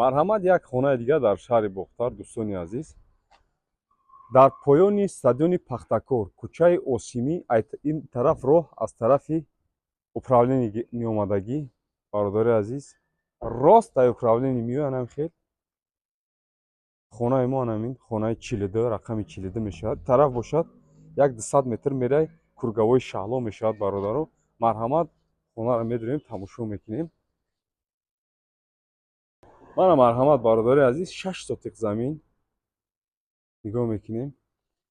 марҳамат, як хонаи дигар дар шаҳри Бухтар, дӯстони азиз, дар поёни стадиони Пахтакор, кӯчаи Осимӣ, ин тараф роҳ аз тарафи управлени меомадагӣ, бародари азиз, рост дар управлени меояд, ҳам хел хонаи мо ҳамин хонаи 42, рақами 42 мешавад. Тараф бошад як 200 метр мерай, кургавои Шаҳло мешавад. Бародаро, марҳамат, хонаро медурем, тамошо мекунем. мана марҳамат, бародари азиз, 6 сотиқ замин нигоҳ мекунем.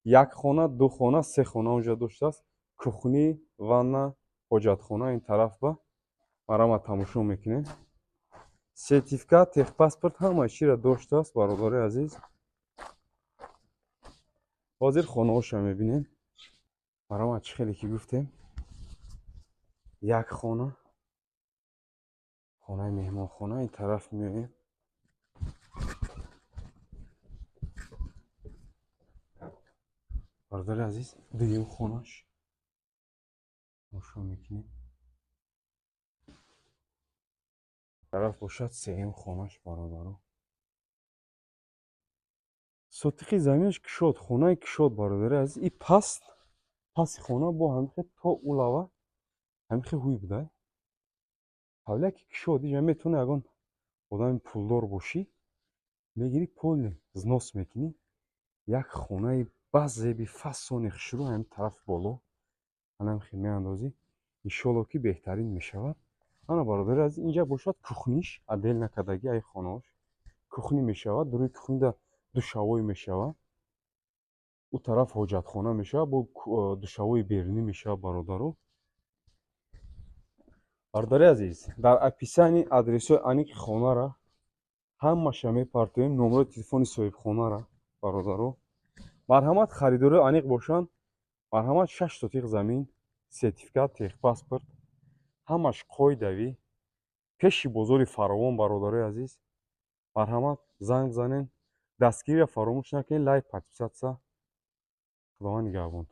Як хона, ду хона, се хона онҷа доштааст. Кухни, ванна, ҳоҷатхона ин тараф ба. Марҳамат, тамошо мекунем. Сертификат, техпаспорт ҳамаи чиро доштааст, бародари азиз. ҳозир хонаҳоша мебинем. марҳамат, чӣ хеле ки гуфтем. Як хона, хонаи меҳмонхона, ин тараф меоем. бародари азиз, дуюм хонаш тамошо мекунем. тараф бошад сеюм хонаш, бародаро. сотиқи заминаш кушод, хонаи кушод, бародари азиз. И паси хона бо ҳамихе то улава ҳамихе ҳуй буда. ҳавляки кушод, инҷа метавони ягон одами пулдор бошӣ, мегирӣ поле взнос мекунӣ. Як хонаи базеби фасони хушрӯ ҳамин тарафи боло ҳамихе меандозӣ. иншоалло ки беҳтарин мешавад. ана бародари азиз, инҷа бошад кухниш, адел накардагӣ ай хонаош. кухни мешавад, рӯи кухнида душавой мешавад. у тараф ҳоҷатхона мешавад, бо душавои берунӣ мешавад, бародаро. бародари азиз, дар описании адресҳои аниқи хонара ҳамаша мепартоем, номерои телефони соҳибхонара, бародаро. марҳамат, харидории аниқ бошанд. марҳамат, 6 сотиқ замин, сертификат, техпаспорт, ҳамаш қоидавӣ, пеши бозори фаровон, бародари азиз. марҳамат, занг занен, дастгириро фаромӯш накунед, лайк, подписатсия. худованд нигаҳбон.